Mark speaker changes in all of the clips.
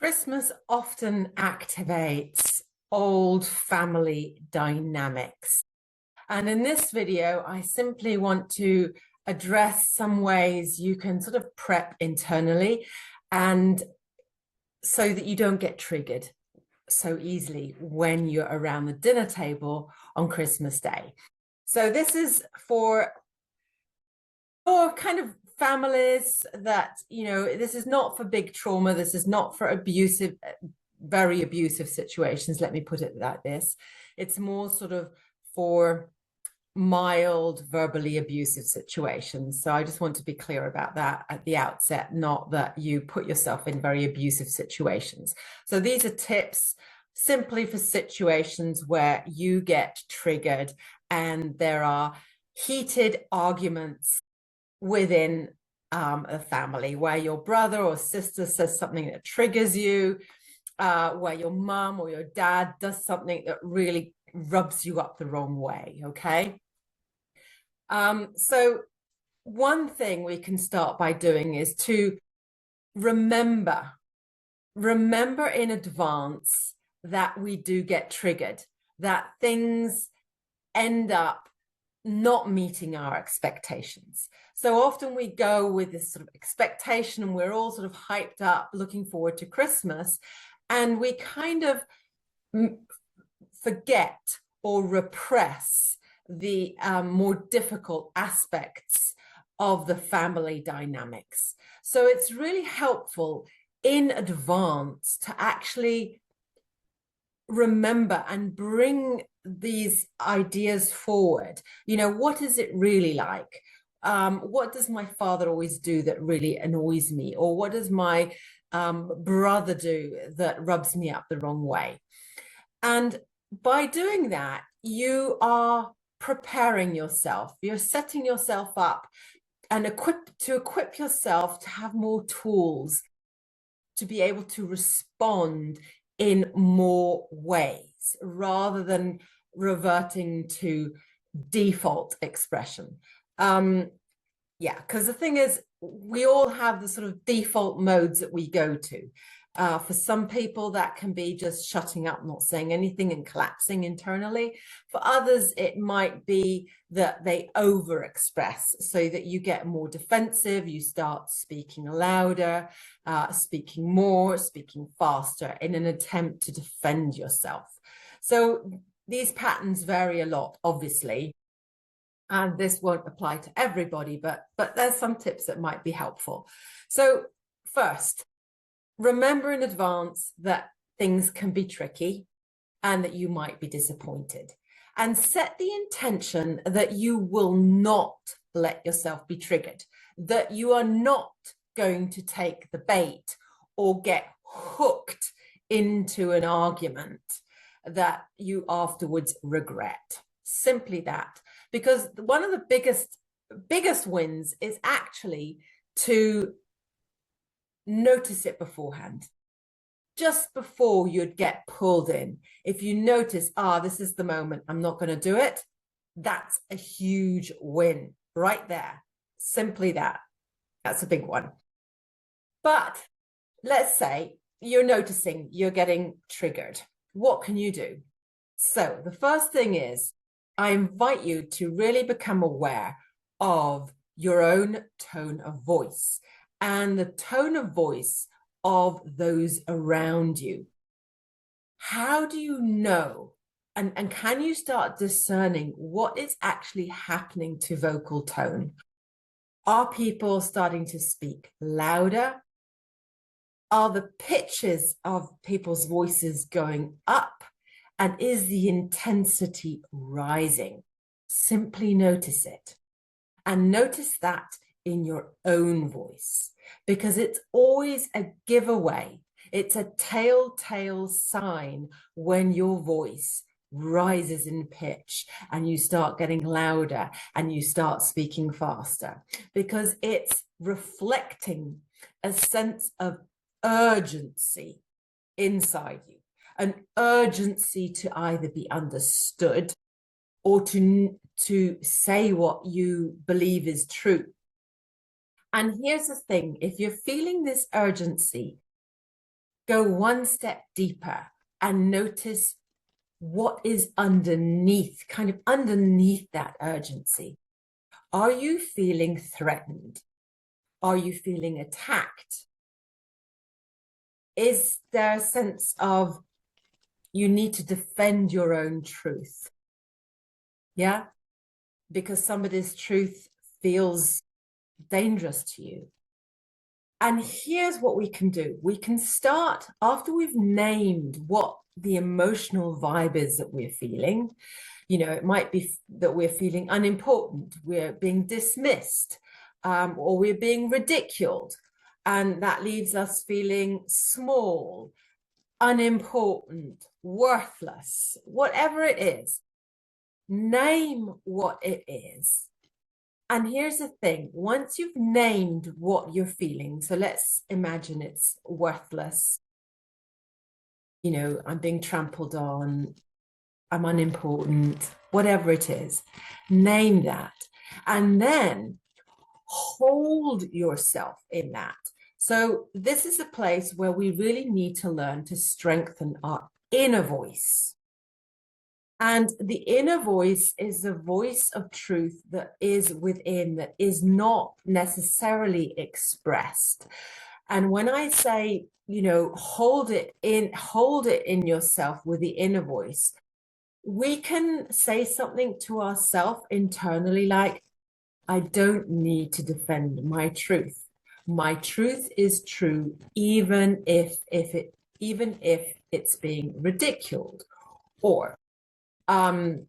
Speaker 1: Christmas often activates old family dynamics. And in this video, I simply want to address some ways you can sort of prep internally and so that you don't get triggered so easily when you're around the dinner table on Christmas Day. So this is for kind of families that, this is not for big trauma. This is not for abusive, very abusive situations. Let me put it like this. It's more sort of for mild, verbally abusive situations. So I just want to be clear about that at the outset, not that you put yourself in very abusive situations. So these are tips simply for situations where you get triggered and there are heated arguments within a family where your brother or sister says something that triggers you, where your mom or your dad does something that really rubs you up the wrong way, okay? So one thing we can start by doing is to remember in advance that we do get triggered, that things end up not meeting our expectations. So often we go with this sort of expectation and we're all sort of hyped up looking forward to Christmas, and we kind of forget or repress the more difficult aspects of the family dynamics. So it's really helpful in advance to actually remember and bring these ideas forward. What is it really like? What does my father always do that really annoys me? Or what does my brother do that rubs me up the wrong way? And by doing that, you are preparing yourself. You're setting yourself up and equip yourself to have more tools to be able to respond in more ways rather than reverting to default expression. Because the thing is, we all have the sort of default modes that we go to. For some people, that can be just shutting up, not saying anything and collapsing internally. For others, it might be that they overexpress so that you get more defensive, you start speaking louder, speaking more, speaking faster in an attempt to defend yourself. So these patterns vary a lot, obviously, and this won't apply to everybody, but there's some tips that might be helpful. So first, remember in advance that things can be tricky and that you might be disappointed, and set the intention that you will not let yourself be triggered, that you are not going to take the bait or get hooked into an argument that you afterwards regret. Simply that. Because one of the biggest wins is actually to notice it beforehand, just before you'd get pulled in. If you notice, this is the moment, I'm not going to do it, that's a huge win right there. Simply that. That's a big one. But let's say you're noticing you're getting triggered. What can you do? So the first thing is, I invite you to really become aware of your own tone of voice and the tone of voice of those around you. How do you know, and can you start discerning what is actually happening to vocal tone? Are people starting to speak louder? Are the pitches of people's voices going up? And is the intensity rising? Simply notice it. And notice that in your own voice, because it's always a giveaway. It's a telltale sign when your voice rises in pitch and you start getting louder and you start speaking faster, because it's reflecting a sense of urgency inside you. An urgency to either be understood or to say what you believe is true. And here's the thing, if you're feeling this urgency, go one step deeper and notice what is underneath, kind of underneath that urgency. Are you feeling threatened? Are you feeling attacked? Is there a sense of you need to defend your own truth? Yeah, because somebody's truth feels dangerous to you. And here's what we can do. We can start, after we've named what the emotional vibe is that we're feeling. You know, it might be that we're feeling unimportant, we're being dismissed, or we're being ridiculed. And that leaves us feeling small, unimportant, worthless, whatever it is. Name what it is. And here's the thing, once you've named what you're feeling, so let's imagine it's worthless, you know, I'm being trampled on, I'm unimportant, whatever it is, name that. And then hold yourself in that. So this is a place where we really need to learn to strengthen our inner voice. And the inner voice is the voice of truth that is within, that is not necessarily expressed. And when I say, you know, hold it in yourself with the inner voice, we can say something to ourselves internally like, I don't need to defend my truth. My truth is true, even if it's being ridiculed. Or I'm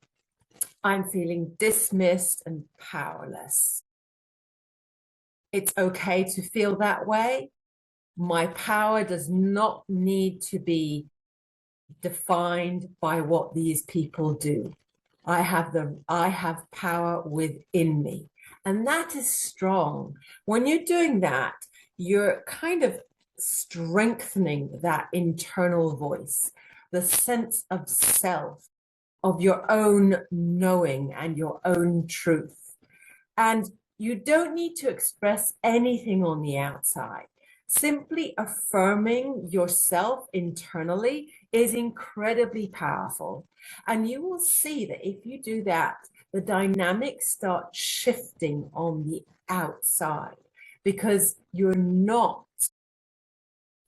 Speaker 1: feeling dismissed and powerless. It's okay to feel that way. My power does not need to be defined by what these people do. I have power within me. And that is strong. When you're doing that, you're kind of strengthening that internal voice, the sense of self, of your own knowing and your own truth. And you don't need to express anything on the outside. Simply affirming yourself internally is incredibly powerful. And you will see that if you do that, the dynamics start shifting on the outside because you're not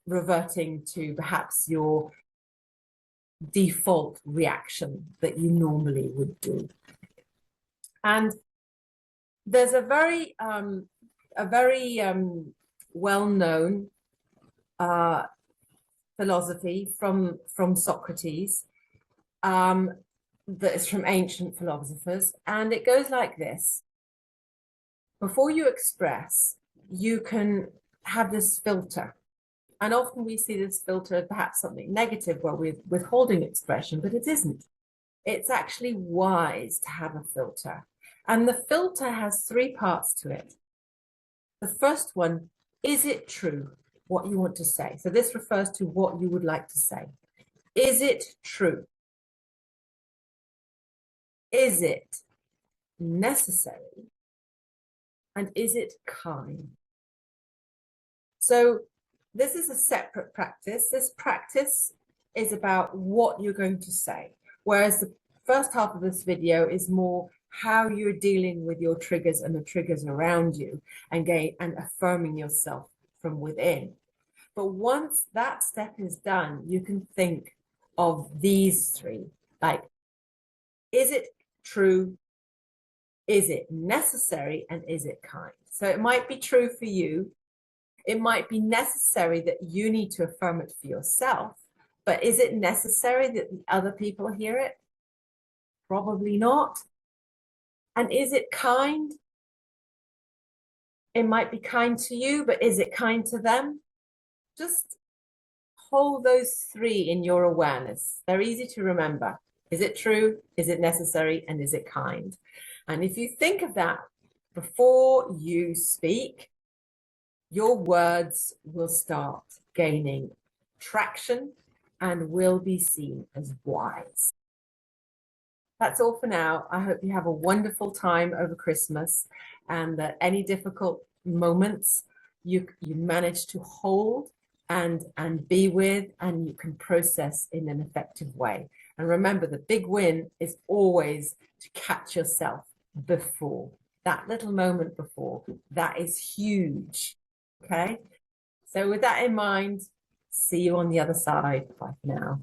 Speaker 1: reverting to perhaps your default reaction that you normally would do. And there's a very well-known philosophy from Socrates that is from ancient philosophers, and it goes like this. Before you express, you can have this filter. And often we see this filter as perhaps something negative where we're withholding expression, but it isn't. It's actually wise to have a filter. And the filter has three parts to it. The first one, is it true what you want to say? So this refers to what you would like to say. Is it true? Is it necessary? And is it kind? So this is a separate practice. This practice is about what you're going to say, whereas the first half of this video is more how you're dealing with your triggers and the triggers around you and affirming yourself from within. But once that step is done, you can think of these three, like, is it true? Is it necessary? And is it kind? So it might be true for you. It might be necessary that you need to affirm it for yourself, but is it necessary that the other people hear it? Probably not. And is it kind? It might be kind to you, but is it kind to them? Just hold those three in your awareness. They're easy to remember. Is it true? Is it necessary? And is it kind? And if you think of that before you speak, your words will start gaining traction and will be seen as wise. That's all for now. I hope you have a wonderful time over Christmas and that any difficult moments you manage to hold and be with, and you can process in an effective way. And remember, the big win is always to catch yourself before, that little moment before. That is huge. Okay. So with that in mind, see you on the other side. Bye for now.